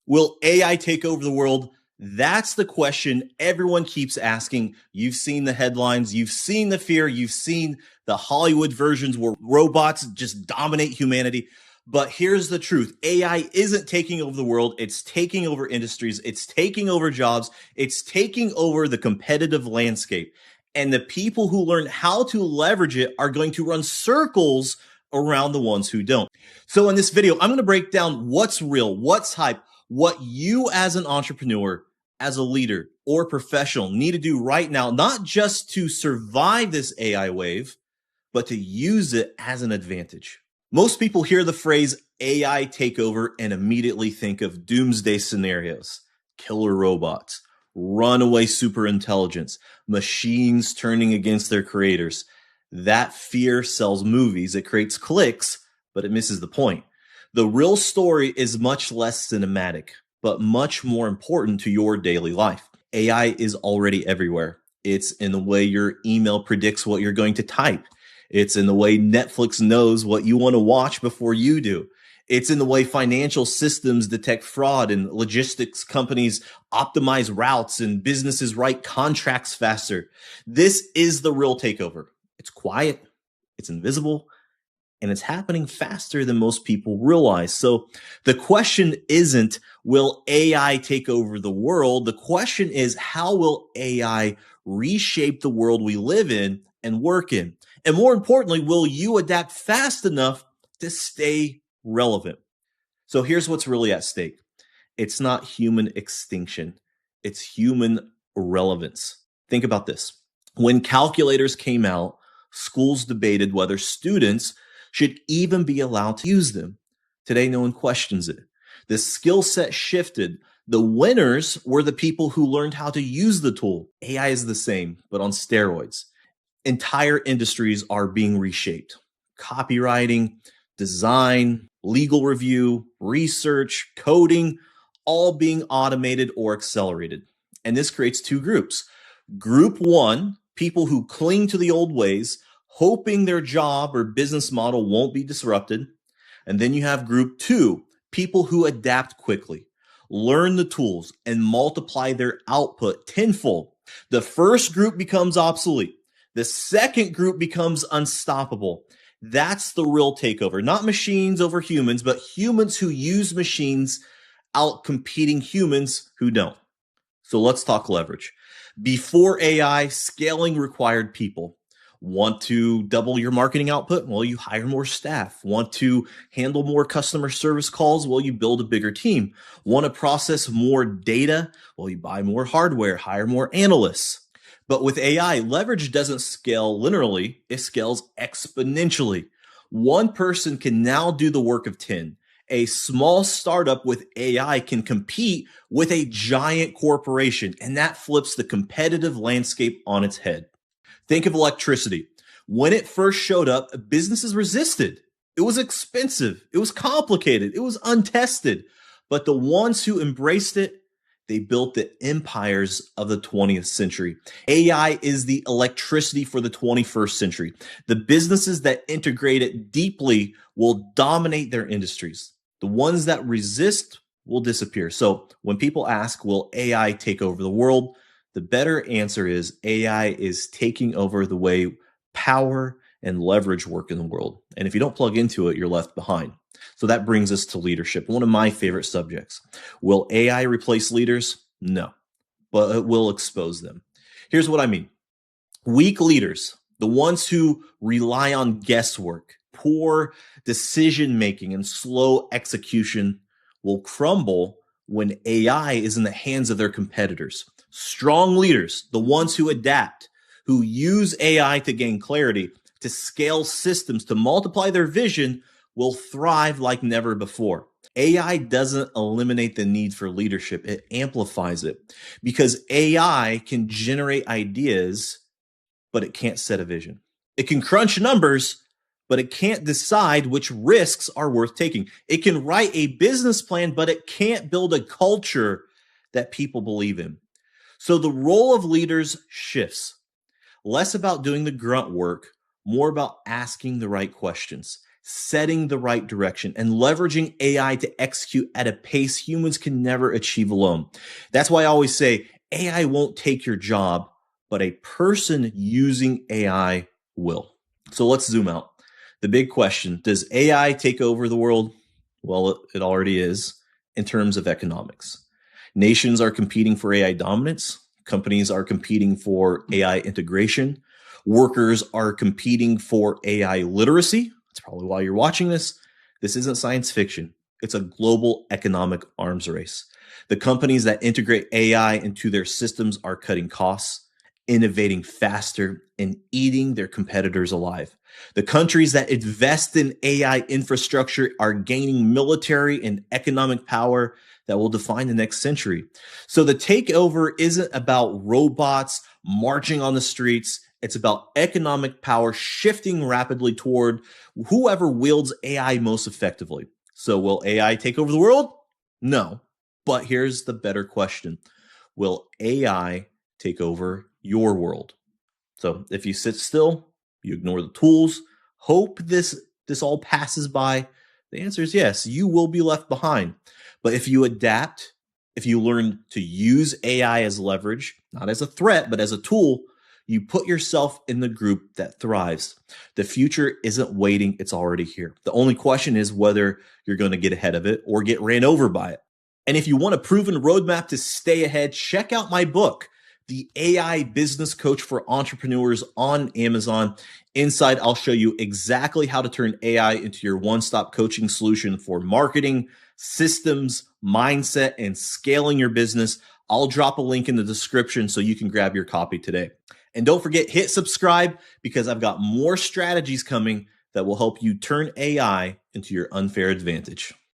Will AI take over the world? That's the question everyone keeps asking. You've seen the headlines, you've seen the fear, you've seen the Hollywood versions where robots just dominate humanity. But here's the truth. AI isn't taking over the world. It's taking over industries. It's taking over jobs. It's taking over the competitive landscape. And the people who learn how to leverage it are going to run circles around the ones who don't. So in this video, I'm going to break down what's real, what's hype, what you as an entrepreneur, as a leader or professional need to do right now, not just to survive this AI wave, but to use it as an advantage. Most people hear the phrase AI takeover and immediately think of doomsday scenarios, killer robots, runaway superintelligence, machines turning against their creators. That fear sells movies, it creates clicks, but it misses the point. The real story is much less cinematic, but much more important to your daily life. AI is already everywhere. It's in the way your email predicts what you're going to type. It's in the way Netflix knows what you want to watch before you do. It's in the way financial systems detect fraud and logistics companies optimize routes and businesses write contracts faster. This is the real takeover. It's quiet, it's invisible, and it's happening faster than most people realize. So the question isn't, will AI take over the world? The question is, how will AI reshape the world we live in and work in? And more importantly, will you adapt fast enough to stay relevant? So here's what's really at stake. It's not human extinction. It's human relevance. Think about this. When calculators came out, schools debated whether students should even be allowed to use them. Today, no one questions it. The skill set shifted. The winners were the people who learned how to use the tool. AI is the same, but on steroids. Entire industries are being reshaped. Copywriting, design, legal review, research, coding, all being automated or accelerated. And this creates two groups. Group one, people who cling to the old ways, hoping their job or business model won't be disrupted. And then you have group two, people who adapt quickly, learn the tools, and multiply their output tenfold. The first group becomes obsolete. The second group becomes unstoppable. That's the real takeover. Not machines over humans, but humans who use machines out competing humans who don't. So let's talk leverage. Before AI, scaling required people. Want to double your marketing output? Well, you hire more staff. Want to handle more customer service calls? Well, you build a bigger team. Want to process more data? Well, you buy more hardware, hire more analysts. But with AI, leverage doesn't scale linearly, it scales exponentially. One person can now do the work of 10. A small startup with AI can compete with a giant corporation, and that flips the competitive landscape on its head. Think of electricity. When it first showed up, businesses resisted. It was expensive. It was complicated. It was untested. But the ones who embraced it, they built the empires of the 20th century. AI is the electricity for the 21st century. The businesses that integrate it deeply will dominate their industries. The ones that resist will disappear. So when people ask, will AI take over the world? The better answer is AI is taking over the way power and leverage work in the world. And if you don't plug into it, you're left behind. So that brings us to leadership, one of my favorite subjects. Will AI replace leaders? No, but it will expose them. Here's what I mean. Weak leaders, the ones who rely on guesswork, poor decision-making, and slow execution will crumble when AI is in the hands of their competitors. Strong leaders, the ones who adapt, who use AI to gain clarity, to scale systems, to multiply their vision, will thrive like never before. AI doesn't eliminate the need for leadership, it amplifies it because AI can generate ideas, but it can't set a vision. It can crunch numbers, but it can't decide which risks are worth taking. It can write a business plan, but it can't build a culture that people believe in. So the role of leaders shifts. Less about doing the grunt work, more about asking the right questions, setting the right direction, and leveraging AI to execute at a pace humans can never achieve alone. That's why I always say AI won't take your job, but a person using AI will. So let's zoom out. The big question, does AI take over the world? Well, it already is in terms of economics. Nations are competing for AI dominance. Companies are competing for AI integration. Workers are competing for AI literacy. That's probably why you're watching this. This isn't science fiction. It's a global economic arms race. The companies that integrate AI into their systems are cutting costs, innovating faster, and eating their competitors alive. The countries that invest in AI infrastructure are gaining military and economic power that will define the next century. So the takeover isn't about robots marching on the streets. It's about economic power shifting rapidly toward whoever wields AI most effectively. So will AI take over the world? No. But here's the better question. Will AI take over your world? So if you sit still, you ignore the tools, hope this all passes by, the answer is yes, you will be left behind. But if you adapt, if you learn to use AI as leverage, not as a threat, but as a tool, you put yourself in the group that thrives. The future isn't waiting, it's already here. The only question is whether you're going to get ahead of it or get ran over by it. And if you want a proven roadmap to stay ahead, check out my book, The AI Business Coach for Entrepreneurs, on Amazon. Inside, I'll show you exactly how to turn AI into your one-stop coaching solution for marketing, systems, mindset, and scaling your business. I'll drop a link in the description so you can grab your copy today. And don't forget, hit subscribe because I've got more strategies coming that will help you turn AI into your unfair advantage.